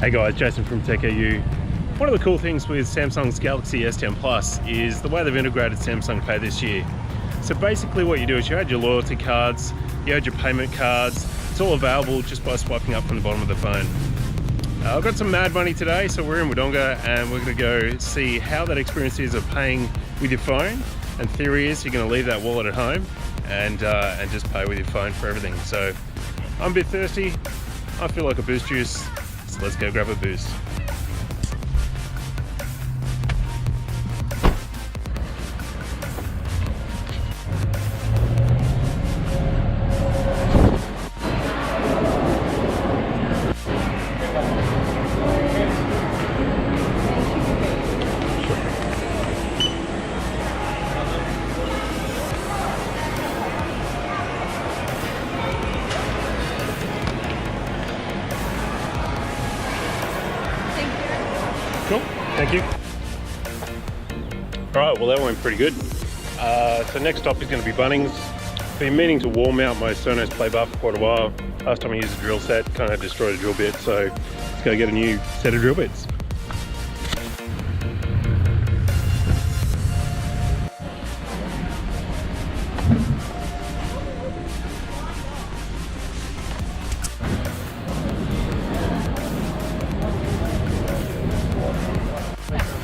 Hey guys, Jason from TechAU. One of the cool things with Samsung's Galaxy S10 Plus is the way they've integrated Samsung Pay this year. So basically what you do is you add your loyalty cards, you add your payment cards, it's all available just by swiping up from the bottom of the phone. I've got some mad money today, so we're in Wodonga and we're going to go see how that experience is of paying with your phone. And theory is you're going to leave that wallet at home and just pay with your phone for everything. So I'm a bit thirsty, I feel like a boost juice, so let's go grab a boost. Cool, thank you. Alright, well that went pretty good. So next stop is going to be Bunnings. Been meaning to wall mount my Sonos Play Bar for quite a while. Last time I used a drill set, kind of destroyed a drill bit, so let's go get a new set of drill bits.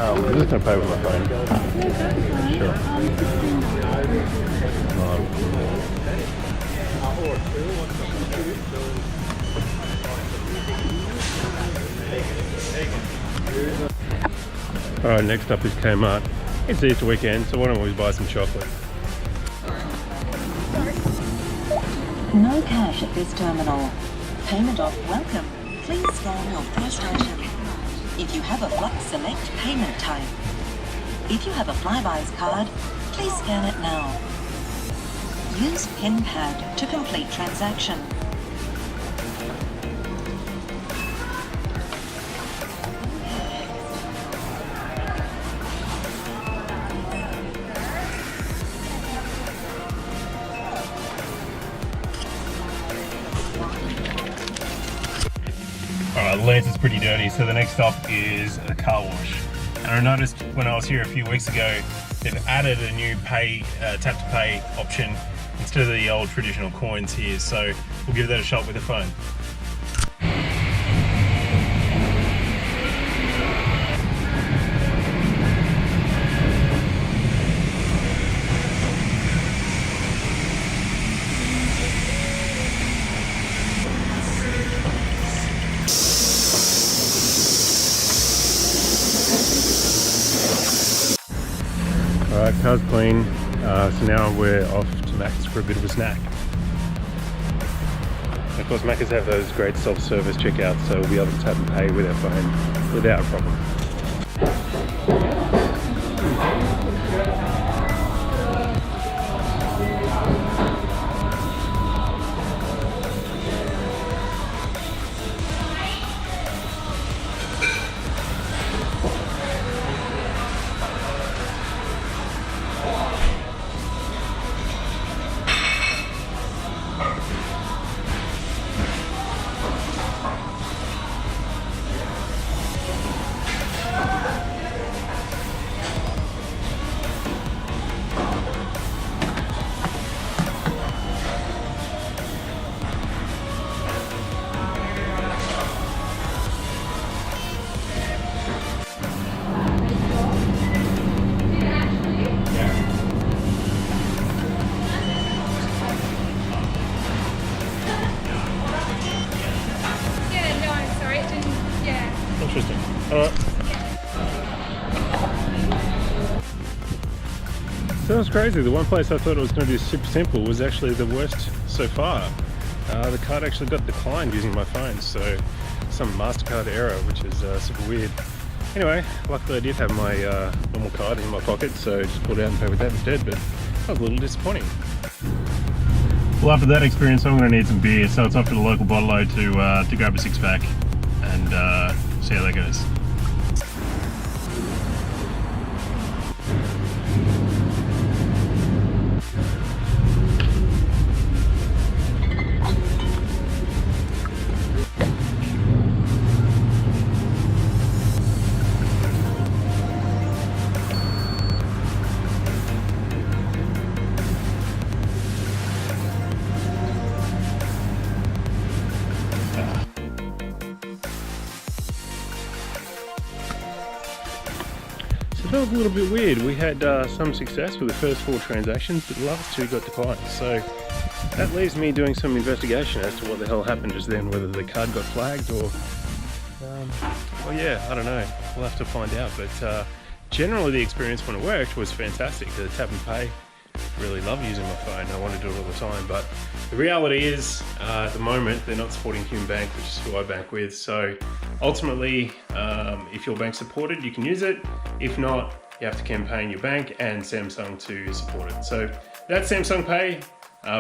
I'm just going to pay with my phone. Sure. Alright, next up is Kmart. It's Easter weekend, so why don't we buy some chocolate? No cash at this terminal. Payment off welcome. Please scan your first item. If you have a Flux, select payment type. If you have a Flybuys card, please scan it now. Use PIN pad to complete transaction. Alright, the lens is pretty dirty, so the next stop is a car wash. And I noticed when I was here a few weeks ago, they've added a new tap to pay option instead of the old traditional coins here, so we'll give that a shot with the phone. Alright, car's clean, so now we're off to Macca's for a bit of a snack. And of course Macca's have those great self-service checkouts, so we'll be able to tap and pay with our phone without a problem. Interesting. Alright. So that's crazy. The one place I thought it was going to be super simple was actually the worst so far. The card actually got declined using my phone, so some MasterCard error, which is super weird. Anyway, luckily I did have my normal card in my pocket, so just pulled out and paid with that instead, but that was a little disappointing. Well, after that experience, I'm going to need some beer, so it's off to the local bottle-o to grab a six-pack and see how that goes. felt a little bit weird. We had some success with the first 4 transactions, but the last 2 got declined. So that leaves me doing some investigation as to what the hell happened just then, whether the card got flagged or well, yeah, I don't know. We'll have to find out. But generally, the experience when it worked was fantastic. The tap and pay, really love using my phone. I want to do it all the time. But the reality is, at the moment, they're not supporting Hume Bank, which is who I bank with. So ultimately, if your bank's supported, you can use it. If not, you have to campaign your bank and Samsung to support it. So that's Samsung Pay.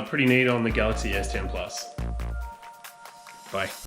Pretty neat on the Galaxy S10 Plus. Bye.